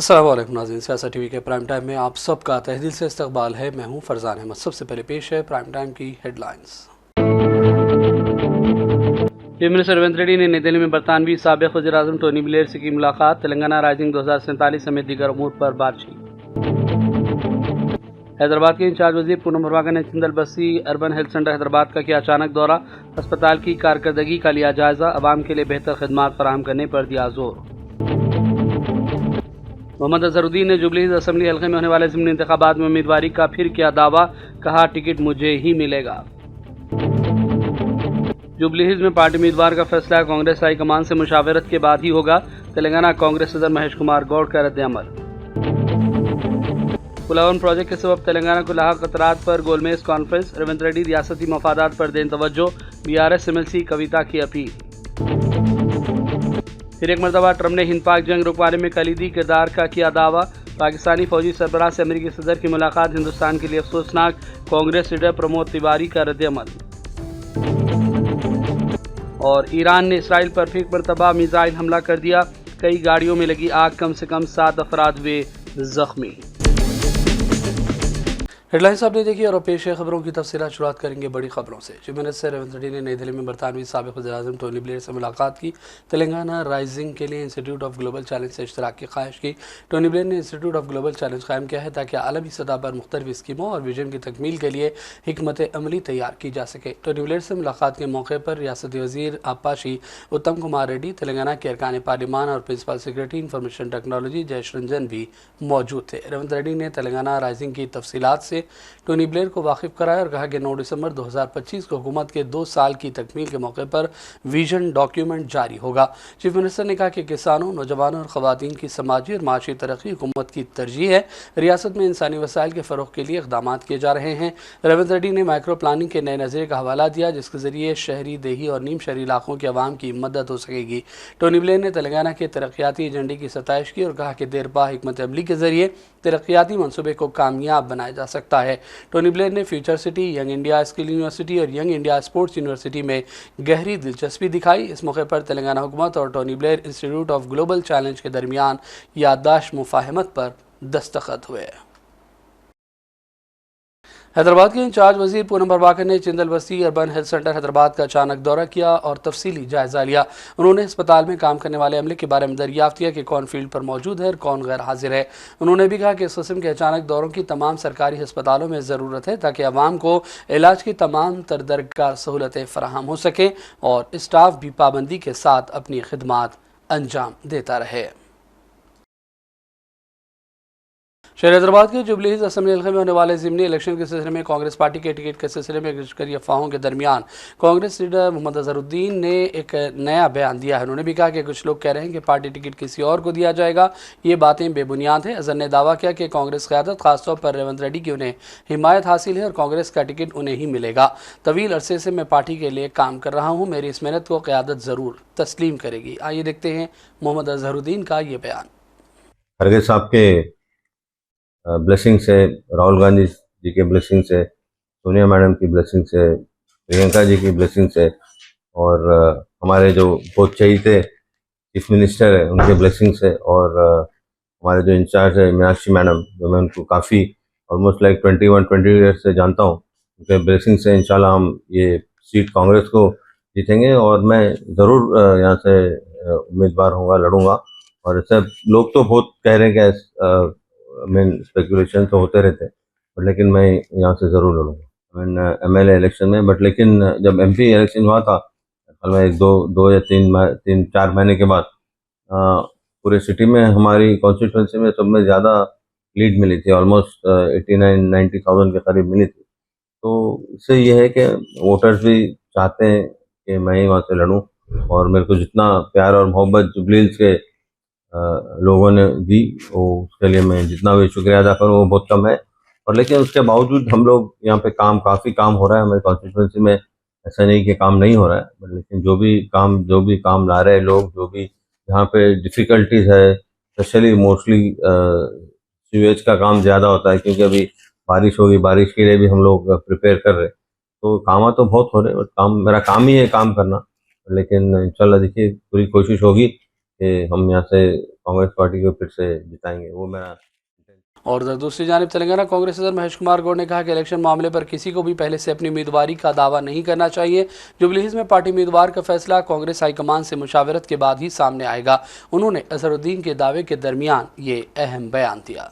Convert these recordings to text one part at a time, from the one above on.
अस्सलाम वालेकुम नाज़रीन, सियासत टीवी के प्राइम टाइम में आप सबका तहे दिल से इस्तकबाल है। मैं हूं फरजान अहमद। सबसे पहले पेश है प्राइम टाइम की headlines. Chief minister Revanth Reddy ने नई दिल्ली में बरतानवी साबिक़ वज़ीर-ए-आज़म टोनी ब्लेयर से की मुलाकात। तेलंगाना राइजिंग 2047 समेत दीगर अमूर पर बातचीत। हैदराबाद के इंचार्ज वजीर पूनम प्रभाकर ने चिंदल बस्ती अर्बन हेल्थ सेंटर हैदराबाद का किया अचानक दौरा। अस्पताल की कारकर्दगी का लिया जायजा। अवाम के लिए बेहतर खिदमात फराहम करने पर दिया जोर। मोहम्मद अजहरुद्दीन ने जुबली हिल्स असेंबली हल्के में होने वाले ज़िमनी इंतखाबात में उम्मीदवारी का फिर किया दावा। कहा टिकट मुझे ही मिलेगा। जुबली हिल्स में पार्टी उम्मीदवार का फैसला कांग्रेस हाईकमान से मुशावरत के बाद ही होगा। तेलंगाना कांग्रेस सदर महेश कुमार गौड़ का रद्द-ए-अमल। पुलावन प्रोजेक्ट के सबब तेलंगाना को लाहक खतरात पर गोलमेज कॉन्फ्रेंस। रेवंत रेड्डी रियासती मफादात पर दें तवज्जो। BRS MLC कविता की अपील। फिर एक मरतबा ट्रम्प ने हिंद पाक जंग रुकवाने में कलीदी किरदार का किया दावा। पाकिस्तानी फौजी सरबराह से अमेरिकी सदर की मुलाकात हिंदुस्तान के लिए अफसोसनाक। कांग्रेस लीडर प्रमोद तिवारी का रद्द-ए-अमल। और ईरान ने इसराइल पर फिर एक मरतबा मिसाइल हमला कर दिया। कई गाड़ियों में लगी आग, कम से कम 7 अफराद हुए जख्मी। हेडलाइंस आपने देखी और पेश है खबरों की तफसीलात। शुरुआत करेंगे बड़ी खबरों से। चीफ मिनिस्टर रेवंत रेड्डी ने नई दिल्ली में बरतानवी साबिक़ वज़ीर-ए-आज़म टोनी ब्लेयर से मुलाकात की। तेलंगाना राइजिंग के लिए इंस्टीट्यूट ऑफ ग्लोबल चैलेंज से इश्तराक की ख्वाहिश की। टोनी ब्लेयर ने इंस्टीट्यूट ऑफ ग्लोबल चैलेंज कायम किया है ताकि आलमी सतह पर मुख्तलिफ स्कीमों और विजन की तकमील के लिए हिकमत अमली तैयार की जा सके। टोनी ब्लेयर से मुलाकात के मौके पर रियासती वज़ीर आपाशी उत्तम कुमार रेड्डी, तेलंगाना के अरकान पार्लिमान और principal secretary information technology Jayesh Ranjan भी मौजूद थे। रेवंत रेड्डी ने तेलंगाना राइजिंग की तफसीलात से टोनी ब्लेयर को वाकिफ कराया और कहा कि 9 दिसंबर 2025 को हुकूमत के 2 साल की तकमील के मौके पर विजन डॉक्यूमेंट जारी होगा। चीफ मिनिस्टर ने कहा कि किसानों, नौजवानों और ख़वातीन की समाजी और माशी तरक्की हुकूमत की तरजीह है। रियासत में इंसानी वसाइल के फ़रोग़ के लिए इक़दाम किए जा रहे हैं। रेवंत रेड्डी ने माइक्रो प्लानिंग के नए नज़रिए का हवाला दिया जिसके ज़रिए शहरी, देही और नीम शहरी इलाकों के अवाम की मदद हो सकेगी। टोनी ब्लेयर ने तेलंगाना के तरक्याती एजेंडे की सताइश की और कहा कि देरपा हिकमत अमली के ज़रिए तरक्याती मनसूबे को कामयाब बनाया जा सकता है। टोनी ब्लेयर ने future city, young India skill university और यंग इंडिया स्पोर्ट्स यूनिवर्सिटी में गहरी दिलचस्पी दिखाई। इस मौके पर तेलंगाना हुकूमत और Tony Blair institute of global challenge के दरमियान याददाश्त मुफाहमत पर दस्तखत हुए। हैदराबाद के इंचार्ज वजीर पूनम प्रभाकर ने चिंदल बस्ती अर्बन हेल्थ सेंटर हैदराबाद का अचानक दौरा किया और तफसीली जायजा लिया। उन्होंने अस्पताल में काम करने वाले अमले के बारे में दरियाफ्त किया कि कौन फील्ड पर मौजूद है और कौन गैर हाजिर है। उन्होंने भी कहा कि इस किस्म के अचानक दौरों की तमाम सरकारी अस्पतालों में ज़रूरत है ताकि आवाम को इलाज की तमाम दरकार सहूलतें फराहम हो सकें और स्टाफ भी पाबंदी के साथ अपनी खिदमात अंजाम देता रहे। शहर हैदराबाद के जुबली हिल्स असेंबली हल्के में होने वाले ज़िमनी इलेक्शन के सिलसिले में कांग्रेस पार्टी के टिकट के सिलसिले में लश्करी अफवाहों के दरमियान कांग्रेस लीडर मोहम्मद अजहरुद्दीन ने एक नया बयान दिया है। उन्होंने भी कहा कि कुछ लोग कह रहे हैं कि पार्टी टिकट किसी और को दिया जाएगा। ये बातें बेबुनियाद हैं। अजहर ने दावा किया कि कांग्रेस क़यादत खासतौर पर रेवंत रेड्डी की उन्हें हिमायत हासिल है और कांग्रेस का टिकट उन्हें ही मिलेगा। तवील अरसे से मैं पार्टी के लिए काम कर रहा हूँ, मेरी इस मेहनत को क़यादत ज़रूर तस्लीम करेगी। आइए देखते हैं मोहम्मद अजहरुद्दीन का ये बयान। खरगे साहब के ब्लेसिंग से, राहुल गांधी जी के ब्लेसिंग से, सोनिया मैडम की ब्लेसिंग से, प्रियंका जी की ब्लेसिंग से और हमारे जो बहुत चहीते चीफ मिनिस्टर है उनके ब्लेसिंग से और हमारे जो इंचार्ज है मीनाक्षी मैडम, जो मैं उनको काफ़ी ऑलमोस्ट लाइक 21-20 ईयर्स से जानता हूँ, उनके ब्लेसिंग से इंशाल्लाह हम ये सीट कांग्रेस को जीतेंगे और मैं ज़रूर यहाँ से उम्मीदवार होऊंगा, लड़ूंगा। और सब लोग तो बहुत कह रहे हैं कि मेन स्पेकुलेशन तो होते रहते हैं, लेकिन मैं यहाँ से ज़रूर लड़ूंगा MLA इलेक्शन में। बट लेकिन जब MP इलेक्शन हुआ था कल में 1-2 या 3-4 महीने के बाद पूरे सिटी में हमारी कॉन्स्टिट्यूंसी में सब में ज़्यादा लीड मिली थी, ऑलमोस्ट 89-90,000 के करीब मिली थी। तो इससे ये है कि वोटर्स भी चाहते हैं कि मैं ही वहाँ से लड़ूँ और मेरे को जितना प्यार और मोहब्बत जुबली हिल्स के लोगों ने दी वो उसके लिए मैं जितना भी शुक्रिया अदा करूँ वो बहुत कम है। और लेकिन उसके बावजूद हम लोग यहाँ पे काफ़ी काम हो रहा है हमारी कॉन्स्टिट्यूंसी में। ऐसा नहीं कि काम नहीं हो रहा है, लेकिन जो भी काम ला रहे हैं लोग, जो भी जहाँ पे डिफ़िकल्टीज है, स्पेशली मोस्टली सीवेज का काम ज़्यादा होता है क्योंकि अभी बारिश होगी, बारिश के लिए भी हम लोग प्रिपेयर कर रहे हैं। तो काम तो बहुत हो रहे हैं, मेरा काम ही है काम करना। लेकिन इंशाल्लाह देखिए पूरी कोशिश होगी कि हम यहाँ से कांग्रेस पार्टी को फिर से जिताएंगे, वो मेरा। और उधर दूसरी जानिब तेलंगाना कांग्रेस सदर महेश कुमार गौड़ ने कहा कि इलेक्शन मामले पर किसी को भी पहले से अपनी उम्मीदवारी का दावा नहीं करना चाहिए। जुबली हिल्स में पार्टी उम्मीदवार का फैसला कांग्रेस हाईकमान से मुशावरत के बाद ही सामने आएगा। उन्होंने अजहरुद्दीन के दावे के दरमियान ये अहम बयान दिया।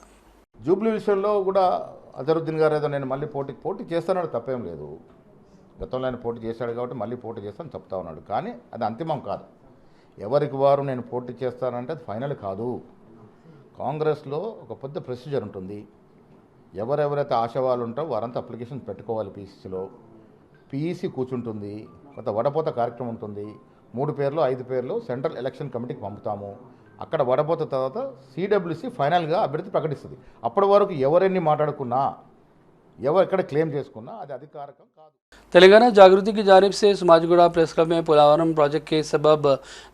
జూబ్లీ విషయంలో కూడా అజరుద్దీన్ గారు ఏదో నేను మళ్ళీ పోటీ చేస్తానని తప్పేం లేదు. గతంలో ఆయన పోటీ చేశాడు కాబట్టి మళ్ళీ పోటీ చేస్తానని చెప్తా ఉన్నాడు. కానీ అది అంతిమం కాదు. ఎవరికి వారు నేను పోటీ చేస్తానంటే అది ఫైనల్ కాదు. కాంగ్రెస్లో ఒక పెద్ద ప్రొసీజర్ ఉంటుంది. ఎవరెవరైతే ఆశావాళ్ళు ఉంటారో వారంతా అప్లికేషన్ పెట్టుకోవాలి పీసీసీలో. పీఈసీ కూర్చుంటుంది, కొంత వడపోత కార్యక్రమం ఉంటుంది. 3 పేర్లు 5 పేర్లు సెంట్రల్ ఎలక్షన్ కమిటీకి పంపుతాము. అక్కడ వడపోత తర్వాత సిడబ్ల్యూసీ ఫైనల్గా అభ్యర్థి ప్రకటిస్తుంది. అప్పటి వరకు ఎవరెన్ని మాట్లాడుకున్నా, ఎవరు ఎక్కడ క్లెయిమ్ చేసుకున్నా అది అధికారికం కాదు. तेलंगाना जागृति की जानिब से समाजगुड़ा प्रेस क्लब में पोलावरम प्रोजेक्ट के सबब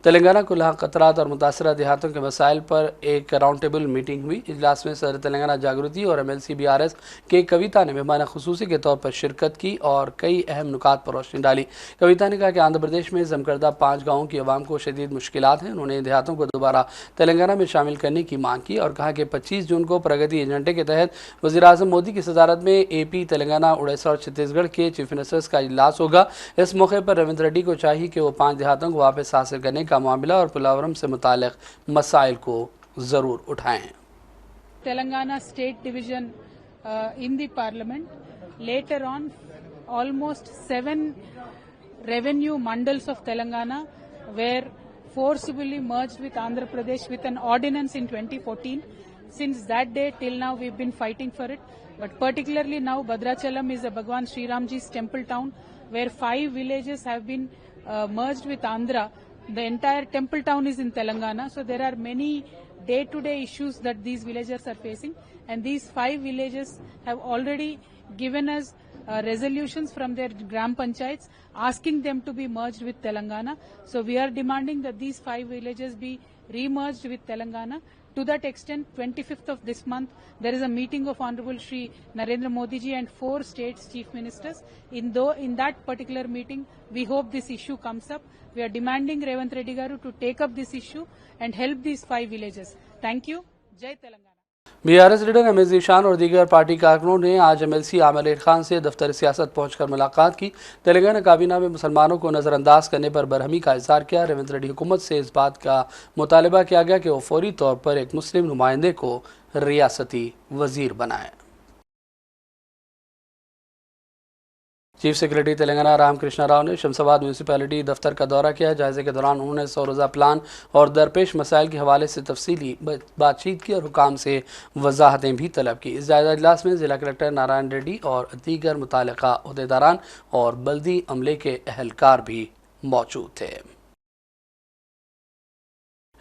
तेलंगाना को लाक खतरात और मुतासरा देहातों के मसाइल पर एक राउंड टेबल मीटिंग हुई। इजलास में सदर तेलंगाना जागृति और MLC BRS के कविता ने मेहमान खुसूसी के तौर पर शिरकत की और कई अहम नुकात पर रोशनी डाली। कविता ने कहा कि आंध्र प्रदेश में जमकरदा 5 गाँवों की आवाम को शदीद मुश्किलात हैं। उन्होंने देहातों को दोबारा तेलंगाना में शामिल करने की मांग की और कहा कि 25 जून को प्रगति एजेंडे के तहत वज़ीर-ए-आज़म मोदी की सदारत में AP, तेलंगाना, उड़ीसा और छत्तीसगढ़ के चीफ मिनिस्टर्स का इजलास होगा। इस मौके पर रेवंत रेड्डी को चाहिए कि वो 5 देहातों को वापस हासिल करने का मामला और पोलावरम से मुताल्लिक मसाइल को ज़रूर उठाएं। Telangana state division in the parliament. Later on, almost 7 revenue mandals of Telangana were forcibly merged with Andhra Pradesh with an ordinance in 2014. Since that day till now we've been fighting for it. But particularly now Bhadrachalam is a Bhagwan Sri Ramji's temple town where 5 villages have been merged with Andhra. The entire temple town is in Telangana. So there are many day-to-day issues that these villagers are facing. And these 5 villages have already given us resolutions from their Gram Panchayats asking them to be merged with Telangana. So we are demanding that these 5 villages be re-merged with Telangana. To that extent, 25th of this month, there is a meeting of Honorable Shri Narendra Modi ji and 4 states chief ministers. In that particular meeting, we hope this issue comes up. We are demanding Revanth Reddy Garu to take up this issue and help these 5 villages. Thank you. Jai Telangana. BRS leader Ramesh Zeeshan और दीगर party कारकुनों ने आज MLC Aamir Khan से दफ्तर सियासत पहुंचकर मुलाकात की। तेलंगाना काबीना में मुसलमानों को नज़रअंदाज करने पर बरहमी का इजहार किया। रेवंत रेड्डी हुकूमत से इस बात का मुतालबा किया गया कि वो फौरी तौर पर एक मुस्लिम नुमाइंदे को रियासती वजीर बनाए। चीफ सेक्रेटरी तेलंगाना रामकृष्ण राव ने शमशाबाद म्यूनसिपैलिटी दफ्तर का दौरा किया। जायजे के दौरान उन्होंने 100 रोज़ा प्लान और दरपेश मसाइल के हवाले से तफसीली बातचीत की और हुकाम से वजाहतें भी तलब की। इस जायजा इजलास में ज़िला कलेक्टर नारायण रेड्डी और दीगर मुताल्लिका अहदेदारान और बल्दी अमले के अहलकार भी मौजूद थे।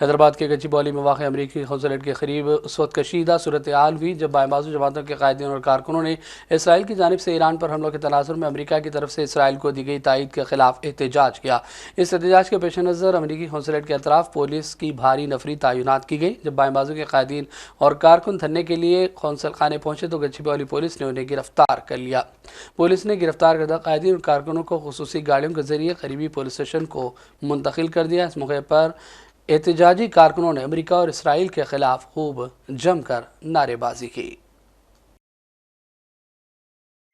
हैदराबाद के गच्चीबौली में वाक़ अमरीकी कौंसलेट के करीब उस वक्त कशीदा सूरत हाल हुई जब बाएबाजू जमातों के कायदीन और कारकुनों ने इसराइल की जानिब से ईरान पर हमलों के तनाजुर में अमरीका की तरफ से इसराइल को दी गई तायद के खिलाफ एहतजाज किया। इस एहतजाज के पेश नज़र अमरीकी कौंसलेट के अतराफ पुलिस की भारी नफरी तैनात की गई। जब बाएबाजू के कायदीन और कारकुन धरने के लिए कौंसल खाने पहुंचे तो गच्चीबौली पुलिस ने उन्हें गिरफ्तार कर लिया। पुलिस ने गिरफ्तार करदा कायदीन और कारकुनों को खुसूसी गाड़ियों के जरिए करीबी पुलिस स्टेशन को मुंतकिल कर दिया। इस मौके पर एहतजाजी कारकुनों ने अमेरिका और इसराइल के खिलाफ खूब जमकर नारेबाजी की।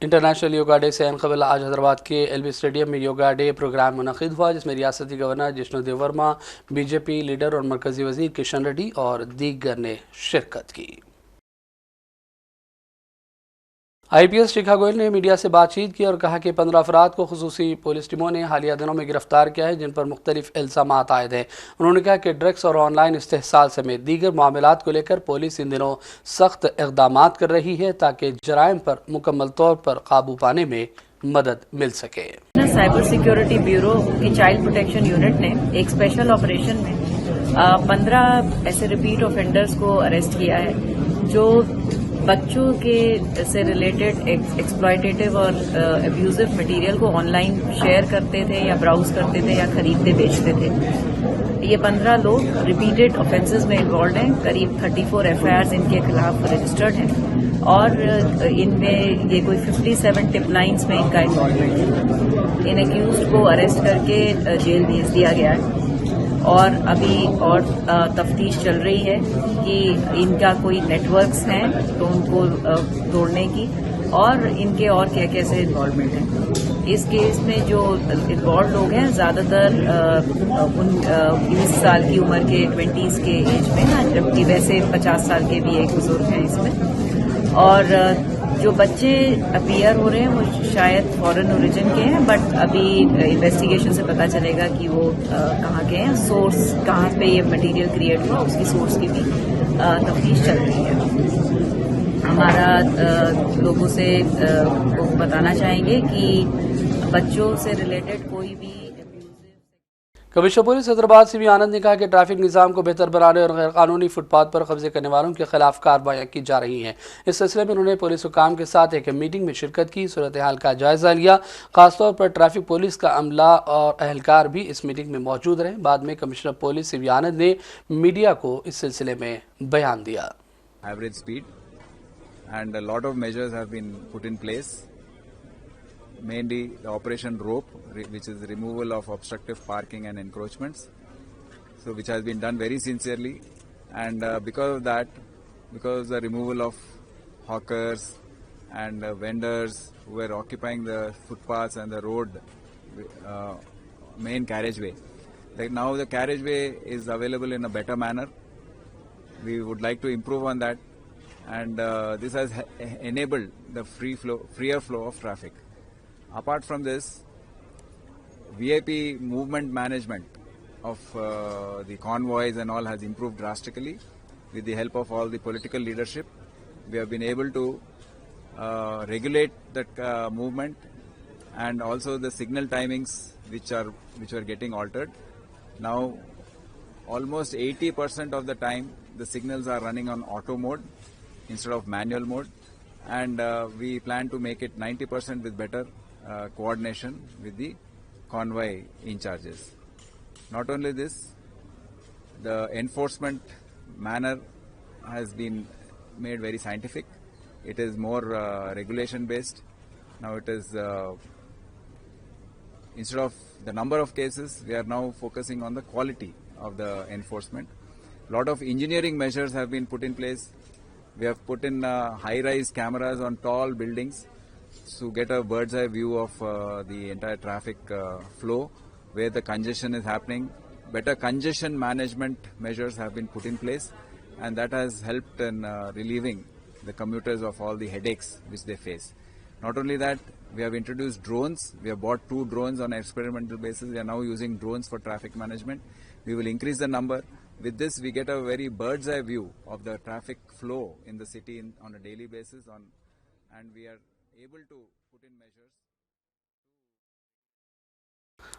इंटरनेशनल योगा डे से कबल आज हैदराबाद के LB स्टेडियम में योगा डे प्रोग्राम मुनक़िद हुआ जिसमें रियासती governor Jishnu Dev Verma, BJP leader और मरकजी वजीर किशन रेड्डी और दीगर ने शिरकत की। IPS शिखा गोयल ने मीडिया से बातचीत की और कहा कि 15 अफराद को खुसूसी पुलिस टीमों ने हालिया दिनों में गिरफ्तार किया है जिन पर मुख्तलिफ इल्ज़ामात आयद हैं। उन्होंने कहा कि ड्रग्स और ऑनलाइन इस्तेहसाल समेत दीगर मामलात को लेकर पुलिस इन दिनों सख्त इक़दामात कर रही है ताकि जराइम पर मुकम्मल तौर पर काबू पाने में मदद मिल सके। साइबर सिक्योरिटी ब्यूरो की चाइल्ड प्रोटेक्शन यूनिट ने एक स्पेशल ऑपरेशन में 15 ऐसे रिपीट ऑफेंडर्स को अरेस्ट किया है जो बच्चों के से रिलेटेड एक्सप्लॉयटेटिव और अब्यूजिव मटेरियल को ऑनलाइन शेयर करते थे या ब्राउज करते थे या खरीदते बेचते थे। ये 15 लोग रिपीटेड ऑफेंसेस में इन्वॉल्व हैं। करीब 34 FIRs इनके खिलाफ रजिस्टर्ड हैं और इनमें ये कोई 57 टिप लाइन्स में इनका इन्वॉल्वमेंट है। इन एक्यूज्ड को अरेस्ट करके जेल भेज दिया गया है और अभी और तफ्तीश चल रही है कि इनका कोई नेटवर्क्स हैं तो उनको तोड़ने की, और इनके और क्या कैसे इन्वॉल्वमेंट है। इस केस में जो इन्वॉल्व लोग हैं ज़्यादातर 20 साल की उम्र के 20s के एज में हैं, जबकि वैसे 50 साल के भी एक बुजुर्ग हैं इसमें। और जो बच्चे अपीयर हो रहे हैं वो शायद फॉरेन ओरिजिन के हैं, बट अभी इन्वेस्टिगेशन से पता चलेगा कि वो कहाँ के हैं, सोर्स कहाँ पे ये मटेरियल क्रिएट हुआ उसकी सोर्स की भी तफ्तीश चल रही है। हमारा लोगों से वो बताना चाहेंगे कि बच्चों से रिलेटेड कोई भी कमिश्नर पुलिस हैदराबाद सीवी आनंद ने कहा कि ट्रैफिक निज़ाम को बेहतर बनाने और गैर कानूनी फुटपाथ पर कब्जे करने वालों के खिलाफ कार्रवाई की जा रही हैं। इस सिलसिले में उन्होंने पुलिस हुकाम के साथ एक मीटिंग में शिरकत की, सूरत हाल का जायजा लिया। खासतौर पर ट्रैफिक पुलिस का अमला और अहलकार भी इस मीटिंग में मौजूद रहे। बाद में कमिश्नर पुलिस सीवी आनंद ने मीडिया को इस सिलसिले में बयान दिया। Average speed and a lot of measures have been put in place. Mainly the Operation Rope, which is the removal of obstructive parking and encroachments, so which has been done very sincerely, and because of that, because the removal of hawkers and vendors who were occupying the footpaths and the road main carriageway, like now the carriageway is available in a better manner. We would like to improve on that, and this has enabled the freer flow of traffic. Apart from this, VIP movement management of the convoys and all has improved drastically. With the help of all the political leadership, we have been able to regulate that movement, and also the signal timings which are getting altered. Now, almost 80% of the time, the signals are running on auto mode instead of manual mode, and we plan to make it 90% with better coordination with the convoy in charges. Not only this, the enforcement manner has been made very scientific. It is more regulation based. Now it is instead of the number of cases, we are now focusing on the quality of the enforcement. A lot of engineering measures have been put in place. We have put in high-rise cameras on tall buildings to get a bird's eye view of the entire traffic flow, where the congestion is happening. Better congestion management measures have been put in place, and that has helped in relieving the commuters of all the headaches which they face. Not only that, we have introduced drones. We have bought 2 drones on an experimental basis. We are now using drones for traffic management. We will increase the number. With this, we get a very bird's eye view of the traffic flow in the city on a daily basis, and we are able to put in measures.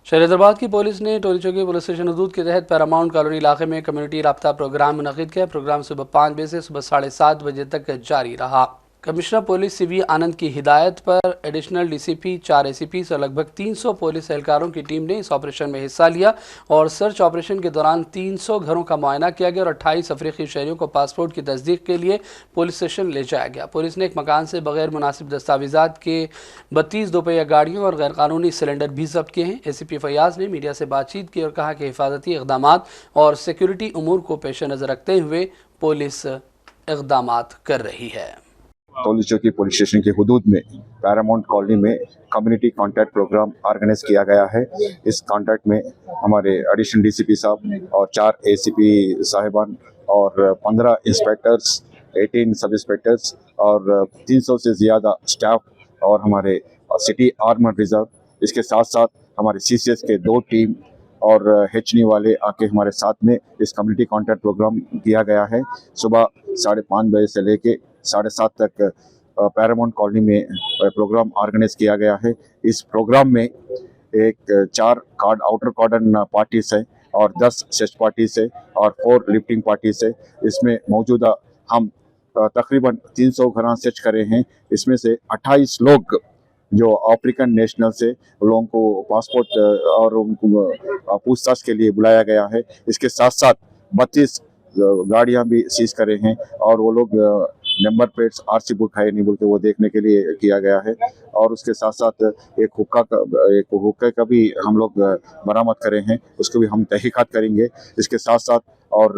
शहर हैदराबाद की police ने टोली चौकी police station हदूद के तहत Paramount colony इलाके में community राब्ता प्रोग्राम मुनक़िद किया। प्रोग्राम सुबह 5 बजे से सुबह 7:30 बजे तक जारी रहा। कमिश्नर पुलिस सीवी आनंद की हिदायत पर एडिशनल डीसीपी, 4 एसीपी और लगभग 300 पुलिस एहलकारों की टीम ने इस ऑपरेशन में हिस्सा लिया और सर्च ऑपरेशन के दौरान 300 घरों का मुआयना किया गया और 28 अफ्रीकी शहरियों को पासपोर्ट की तस्दीक के लिए पुलिस स्टेशन ले जाया गया। पुलिस ने एक मकान से बगैर मुनासिब दस्तावेजात के 32 दोपहिया गाड़ियों और गैरकानूनी सिलेंडर भी जब्त किए हैं। एसीपी फयाज ने मीडिया से बातचीत की और कहा कि हिफाजती इक़दाम और सिक्योरिटी उमूर को पेश नज़र रखते हुए पुलिस इक़दाम कर रही है। टोली चौकी पुलिस स्टेशन के हुदूद में पैरामाउंट कॉलोनी में कम्युनिटी कॉन्टैक्ट प्रोग्राम ऑर्गेनाइज किया गया है। इस कॉन्टैक्ट में हमारे एडिशनल डीसीपी साहब और 4 एसीपी साहिबान और 15 इंस्पेक्टर्स, 18 सब इंस्पेक्टर्स और 300 से ज़्यादा स्टाफ और हमारे सिटी आर्मर रिजर्व, इसके साथ साथ हमारे सीसीएस के 2 टीम और हेचनी वाले आके हमारे साथ में इस कम्युनिटी कॉन्टैक्ट प्रोग्राम किया गया है। सुबह 5:30 बजे से लेके 7:30 तक पैरामाउंट कॉलोनी में प्रोग्राम ऑर्गेनाइज किया गया है। इस प्रोग्राम में 4 आउटर कॉर्डन पार्टीज है और 10 सेस्ट पार्टीज है और 4 लिफ्टिंग पार्टीज है। इसमें मौजूदा हम तकरीबन 300 घर सर्च करे हैं। इसमें से 28 लोग जो अफ्रीकन नेशनल से लोगों को पासपोर्ट और उनको पूछताछ के लिए बुलाया गया है। इसके साथ साथ 32 गाड़ियां भी सीज करे हैं और वो लोग नंबर प्लेट्स आरसी बुक है नहीं बोलते वो देखने के लिए किया गया है। और उसके साथ साथ एक हुक्का का भी हम लोग बरामद करे हैं, उसको भी हम तहकीकात करेंगे। इसके साथ साथ और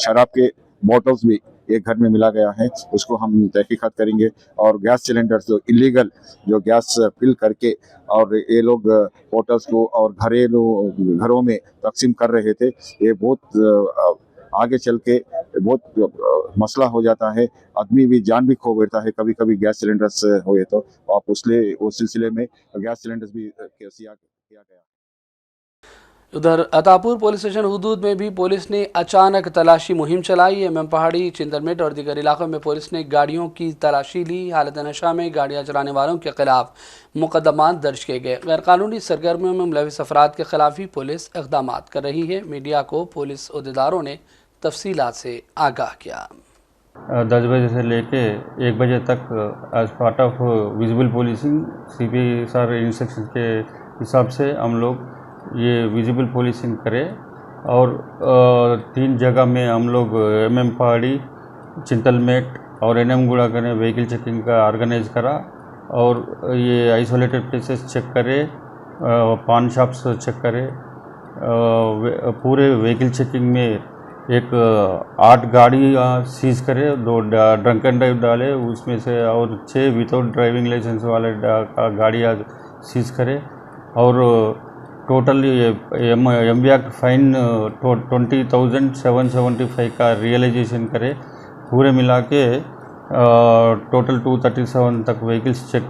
शराब के बॉटल्स भी एक घर में मिला गया है, उसको हम तहकीकात करेंगे। और गैस सिलेंडर जो इलीगल जो गैस फिल करके और ये लोग होटल्स को और घरों में तकसीम कर रहे थे, ये बहुत आगे चल के बहुत मसला हो जाता है, आदमी भी जान भी खो बैठता है कभी कभी गैस सिलेंडर्स हुए तो। आप उस सिलसिले में गैस सिलेंडर्स भी किया गया। उधर अतापुर पुलिस स्टेशन हुदूद में भी पुलिस ने अचानक तलाशी मुहिम चलाई। एमएम पहाड़ी, चिंतलमेट और दीगर इलाकों में पुलिस ने गाड़ियों की तलाशी ली। हालत नशा में गाड़ियां चलाने वालों के खिलाफ मुकदमा दर्ज किए गए। गैरकानूनी सरगर्मियों में मुलविस अफराद के खिलाफ भी पुलिस इक़दाम कर रही है। मीडिया को पुलिस अहदेदारों ने तफसीलात से आगाह किया। 10 बजे से लेके 1 बजे तक as part of visible policing CP sir instruction के हिसाब से हम लोग ये विजिबल पुलिसिंग करें। और 3 जगह में हम लोग MM पहाड़ी, चिंतलमेट और NM गुड़ा करें व्हीकल चेकिंग का ऑर्गेनाइज करा। और ये आइसोलेटेड प्लेसेस चेक करें, पान शॉप्स चेक करें। पूरे व्हीकल चेकिंग में एक 8 गाड़ी सीज करे, 2 ड्रंक एंड ड्राइव डाले उसमें से, और 6 विदाउट ड्राइविंग लाइसेंस वाले गाड़ियाँ सीज करे। और टोटल MV एक्ट फाइन 20,775 का रियलाइजेशन करे। पूरे मिला के टोटल 237 तक व्हीकल्स चेक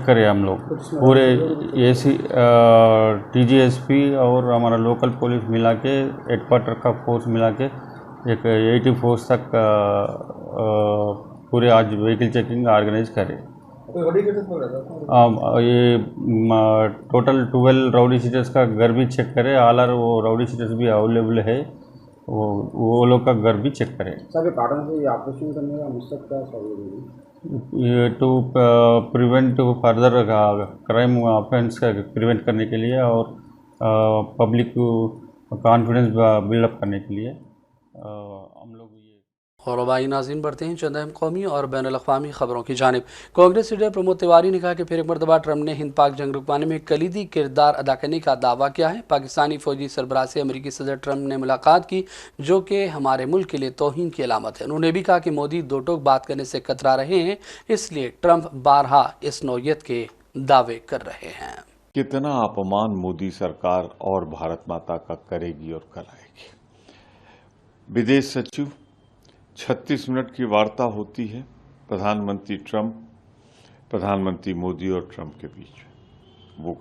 करें हम लोग। पूरे AC TGSP और हमारा लोकल पुलिस मिला के हेडक्वार्टर का फोर्स मिला के एक 80 फोर्स तक पूरे आज व्हीकल चेकिंग ऑर्गेनाइज करें। ये टोटल 12 राउडी शीटर्स का घर भी चेक करें। ऑल आर वो राउडी शीटर्स भी अवेलेबल है, वो लोग का घर भी चेक करें। सर कारण से ऑपरेशन करने का मकसद क्या है? ये to prevent further crime offence का प्रिवेंट करने के लिए और पब्लिक को कॉन्फिडेंस बिल्डअप करने के लिए हम लोग ये। और वबाई नाज़रीन बढ़ते हैं चंद अहम कौमी और बैन अल-अक़वामी ख़बरों की जानिब। कांग्रेस लीडर प्रमोद तिवारी ने कहा कि फिर एक मरतबा ट्रंप ने हिंद पाक जंग रुकवाने में कलीदी किरदार अदा करने का दावा किया है। पाकिस्तानी फ़ौजी सरबराह से अमरीकी सदर ट्रंप ने मुलाकात की, जो कि हमारे मुल्क के लिए तौहीन की अलामत है। उन्होंने भी कहा कि मोदी दो टोक बात करने से कतरा रहे हैं, इसलिए ट्रंप बारहा इस नौयत के दावे कर रहे हैं। कितना अपमान मोदी सरकार और भारत माता का करेगी और कराएगी। विदेश सचिव 36 मिनट की वार्ता होती है प्रधानमंत्री ट्रंप, प्रधानमंत्री मोदी और ट्रंप के बीच। वो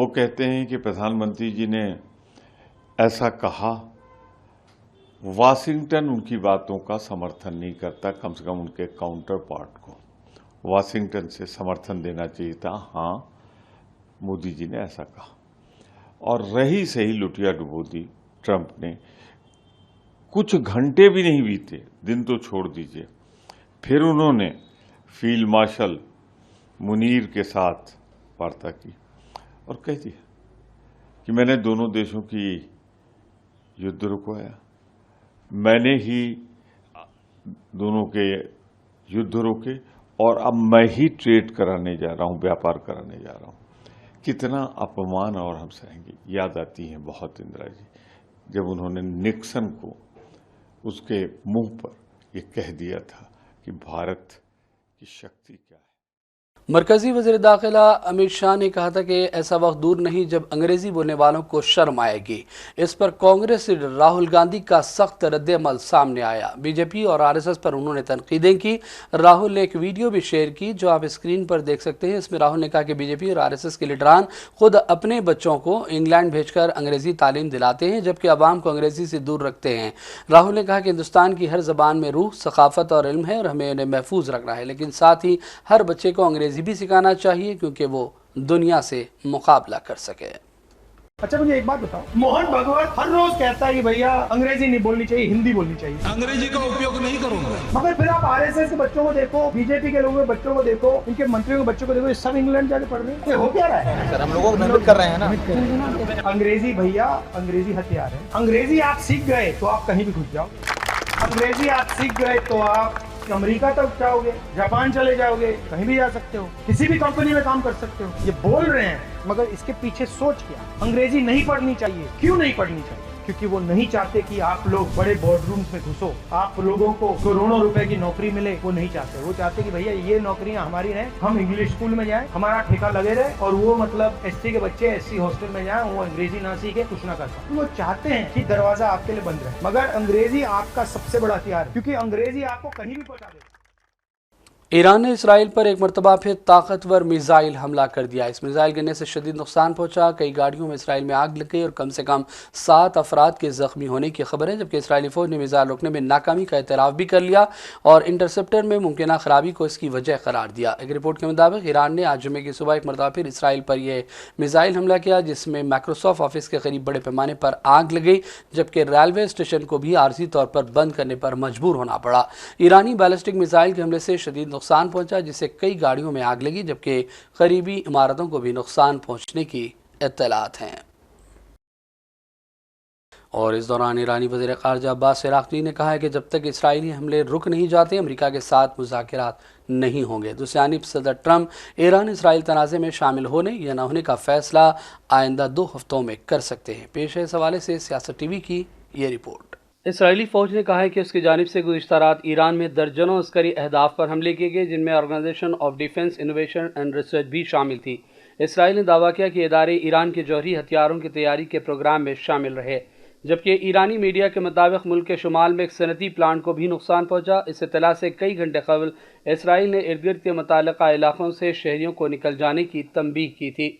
कहते हैं कि प्रधानमंत्री जी ने ऐसा कहा। वाशिंगटन उनकी बातों का समर्थन नहीं करता, कम से कम उनके काउंटर पार्ट को वाशिंगटन से समर्थन देना चाहिए था। हाँ, मोदी जी ने ऐसा कहा। और रही सही लुटिया डुबोदी ट्रंप ने, कुछ घंटे भी नहीं बीते, दिन तो छोड़ दीजिए, फिर उन्होंने फील्ड मार्शल मुनीर के साथ वार्ता की और कह दिया कि मैंने दोनों देशों की युद्ध रुकवाया, मैंने ही दोनों के युद्ध रोके और अब मैं ही ट्रेड कराने जा रहा हूं, व्यापार कराने जा रहा हूं। कितना अपमान और हम सहेंगे। याद आती हैं बहुत इंदिरा जी, जब उन्होंने निक्सन को उसके मुंह पर ये कह दिया था कि भारत की शक्ति क्या है। मरकजी वज़ीर दाखिला अमित शाह ने कहा था कि ऐसा वक्त दूर नहीं जब अंग्रेजी बोलने वालों को शर्म आएगी। इस पर कांग्रेस लीडर राहुल गांधी का सख्त रद्द-ए-अमल सामने आया। बीजेपी और आरएसएस पर उन्होंने तनकीदें की। राहुल ने एक वीडियो भी शेयर की जो आप स्क्रीन पर देख सकते हैं। इसमें राहुल ने कहा कि बीजेपी और आरएसएस के लीडरान खुद अपने बच्चों को इंग्लैंड भेजकर अंग्रेजी तालीम दिलाते हैं, जबकि अवाम को अंग्रेजी से दूर रखते हैं। राहुल ने कहा कि हिंदुस्तान की हर जबान में रूह, सकाफत और इल्म है और हमें उन्हें महफूज रखना है, लेकिन साथ ही हर बच्चे को अंग्रेजी भी सिखाना चाहिए क्योंकि वो दुनिया से मुकाबला कर सके। अच्छा मुझे एक बात बताओ, मोहन भागवत हर रोज कहता है कि भैया अंग्रेजी नहीं बोलनी चाहिए, हिंदी बोलनी चाहिए। अंग्रेजी का उपयोग नहीं करूंगा। मगर फिर आप आरएसएस के बच्चों को देखो, बीजेपी के लोगों के बच्चों को देखो, इनके मंत्रियों के बच्चों को देखो, ये सब इंग्लैंड जाके पढ़ रहे हैं। हो क्या रहा है सर? हम लोगों को भ्रमित कर रहे हैं ना। अंग्रेजी भैया, अंग्रेजी हथियार है। अंग्रेजी आप सीख गए तो आप कहीं भी घुस जाओ। अंग्रेजी आप सीख गए तो आप अमेरिका तक जाओगे, जापान चले जाओगे, कहीं भी जा सकते हो, किसी भी कंपनी में काम कर सकते हो। ये बोल रहे हैं मगर इसके पीछे सोच क्या? अंग्रेजी नहीं पढ़नी चाहिए। क्यों नहीं पढ़नी चाहिए? क्योंकि वो नहीं चाहते कि आप लोग बड़े बोर्डरूम्स में घुसो, आप लोगों को करोड़ों रुपए की नौकरी मिले, वो नहीं चाहते। वो चाहते कि भैया ये नौकरियां हमारी हैं, हम इंग्लिश स्कूल में जाएं, हमारा ठेका लगे रहे, और वो मतलब एससी के बच्चे एससी हॉस्टल में जाएं, वो अंग्रेजी ना सीखे, कुछ ना कर पाए। वो चाहते हैं कि दरवाजा आपके लिए बंद रहे, मगर अंग्रेजी आपका सबसे बड़ा हथियार है, क्योंकि अंग्रेजी आपको कहीं भी पहुंचा देती है। ईरान ने इसराइल पर एक मरतबा फिर ताकतवर मिसाइल हमला कर दिया। इस मिसाइल गिरने से शदीद नुकसान पहुंचा। कई गाड़ियों में इसराइल में आग लग गई और कम से कम 7 अफराद के जख्मी होने की खबर है, जबकि इसराइली फौज ने मिसाइल रोकने में नाकामी का एतराफ़ भी कर लिया और इंटरसेप्टर में मुमकिन खराबी को इसकी वजह करार दिया। एक रिपोर्ट के मुताबिक ईरान ने आज जुमे की सुबह एक मरतबा फिर इसराइल पर यह मिसाइल हमला किया, जिसमें माइक्रोसॉफ्ट ऑफिस के करीब बड़े पैमाने पर आग लग गई, जबकि रेलवे स्टेशन को भी आर्जी तौर पर बंद करने पर मजबूर होना पड़ा। ईरानी बैलिस्टिक मिसाइल के हमले से शदीद नुकसान पहुंचा, जिससे कई गाड़ियों में आग लगी, जबकि करीबी इमारतों को भी नुकसान पहुंचने की इत्तलात हैं। और इस दौरान ईरानी वज़ीर ख़ारजा अब्बास अराग़ची ने कहा है कि जब तक इसराइली हमले रुक नहीं जाते, अमेरिका के साथ मुज़ाकरात नहीं होंगे। दूसरी जानिब सदर ट्रंप ईरान इसराइल तनाज़े में शामिल होने या न होने का फ़ैसला आइंदा 2 हफ्तों में कर सकते हैं। पेश है इस हवाले से सियासत टीवी की ये रिपोर्ट। इसराइली फ़ौज ने कहा है कि उसकी जानिब से गुज़िश्ता रात ईरान में दर्जनों अस्करी अहदाफ पर हमले किए गए, जिनमें Organisation of Defence Innovation and Research भी शामिल थी। इसराइल ने दावा किया कि इदारे ईरान के जौहरी हथियारों की तैयारी के प्रोग्राम में शामिल रहे, जबकि ईरानी मीडिया के मुताबिक मुल्क के शुमाल में एक सनती प्लांट को भी नुकसान पहुंचा। इस इत्तला से कई घंटे कबल इसराइल ने इर्द गिर्द के मुतल्लिका इलाकों से शहरियों को निकल जाने की तंबीह की थी।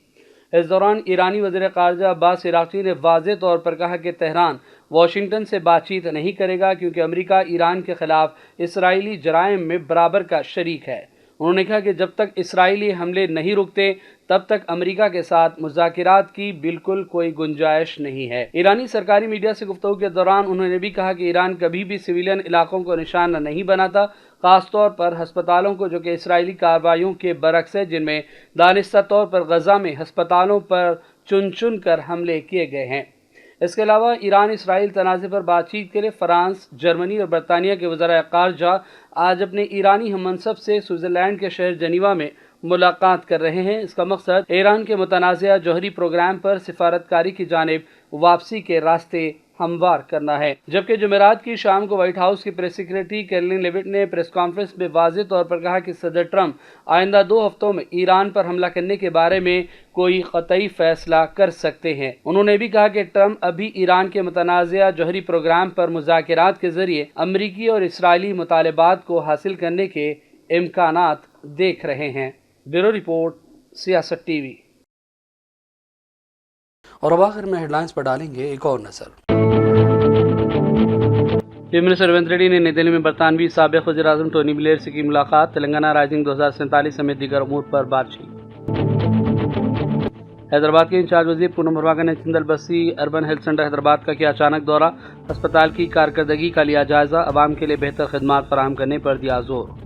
इस दौरान ईरानी वज़ीर ख़ारजा अब्बास अराग़ची ने वाज़ेह तौर पर कहा कि तेहरान वाशिंगटन से बातचीत नहीं करेगा, क्योंकि अमेरिका ईरान के ख़िलाफ़ इसराइली जराइम में बराबर का शरीक है। उन्होंने कहा कि जब तक इसराइली हमले नहीं रुकते, तब तक अमेरिका के साथ मुज़ाकरात की बिल्कुल कोई गुंजाइश नहीं है। ईरानी सरकारी मीडिया से गुफ्तगू के दौरान उन्होंने भी कहा कि ईरान कभी भी सिविलियन इलाकों को निशाना नहीं बनाता, ख़ासतौर पर हस्पतालों को, जो कि इसराइली कार्रवाइयों के बरक्स है, जिनमें दानिस्ता तौर पर गज़ा में हस्पतालों पर चुन चुन कर हमले किए गए हैं। इसके अलावा ईरान इसराइल तनाज़े पर बातचीत के लिए फ़्रांस, जर्मनी और बरतानिया के वज़राए ख़ारजा आज अपने ईरानी हममनसब से स्विट्ज़रलैंड के शहर जनीवा में मुलाकात कर रहे हैं। इसका मकसद ईरान के मुतनाज़िया जौहरी प्रोग्राम पर सिफारतकारी की जानिब वापसी के रास्ते हमवार करना है। जबकि जुमेरात की शाम को व्हाइट हाउस की प्रेस सेक्रेटरी कैरोलिन लेविट ने प्रेस कॉन्फ्रेंस में वाज़ेह तौर पर कहा कि सदर ट्रंप आइंदा 2 हफ्तों में ईरान पर हमला करने के बारे में कोई क़तई फैसला कर सकते हैं। उन्होंने भी कहा कि ट्रंप अभी ईरान के मुतनाज़िया जौहरी प्रोग्राम पर मुज़ाकरात के ज़रिए अमरीकी और इसराइली मुतालबात को हासिल करने के इम्कानात देख रहे हैं। ब्यूरो रिपोर्ट, सियासत टीवी। और अब आखिर में हेडलाइंस पर डालेंगे एक और नज़र। चीफ मिनिस्टर रेवंत रेड्डी ने नई दिल्ली में बरतानवी साबिक़ वज़ीर-ए-आज़म टोनी ब्लेयर से की मुलाकात। तेलंगाना राइजिंग 2047 समेत दीगर अमूर पर बातचीत। हैदराबाद के इंचार्ज वज़ीर पूनम भरवाकर ने चिंदल बस्ती अर्बन हेल्थ सेंटर हैदराबाद का किया अचानक दौरा। अस्पताल की कारकर्दगी का लिया जायजा, अवाम के लिए बेहतर खिदमात फराहम करने पर दिया जोर।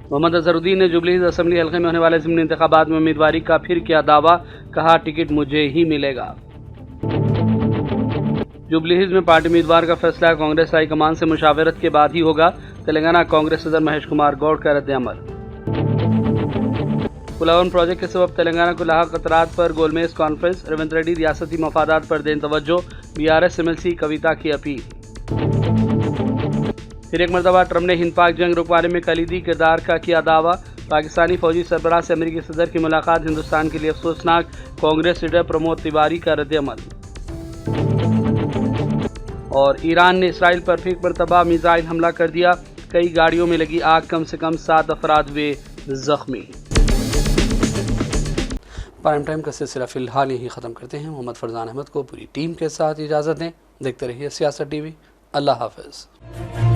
मोहम्मद अजहरुद्दीन ने जुबली हिल्स असेंबली हल्के में होने वाले ज़िमनी इंतखाबात में उम्मीदवारी का फिर किया दावा, कहा टिकट मुझे ही मिलेगा। जुबली हिल्स में पार्टी उम्मीदवार का फैसला कांग्रेस हाईकमान से मुशावरत के बाद ही होगा। तेलंगाना कांग्रेस सदर महेश कुमार गौड़ का रद्द-ए-अमल। पुलावन प्रोजेक्ट के सबब तेलंगाना को लाहक खतरात पर गोलमेज कॉन्फ्रेंस, रेवंत रेड्डी रियासती मफादात पर दें तवज्जो, BRS MLC कविता की अपील। फिर एक मरतबा ट्रंप ने हिंद पाक जंग रुकवाने में कलीदी किरदार का किया दावा। पाकिस्तानी फौजी सरबराह से अमेरिकी सदर की मुलाकात हिंदुस्तान के लिए अफसोसनाक, कांग्रेस लीडर प्रमोद तिवारी का रद्द-ए-अमल। और ईरान ने इसराइल पर फिर एक मरतबा मिसाइल हमला कर दिया, कई गाड़ियों में लगी आग, कम से कम 7 अफराद हुए जख्मी। प्राइम टाइम का सिलसिला फिलहाल यही ख़त्म करते हैं। मोहम्मद फरजान अहमद को पूरी टीम के साथ इजाज़त दें। देखते रहिए सियासत टीवी। अल्लाह हाफ़िज़।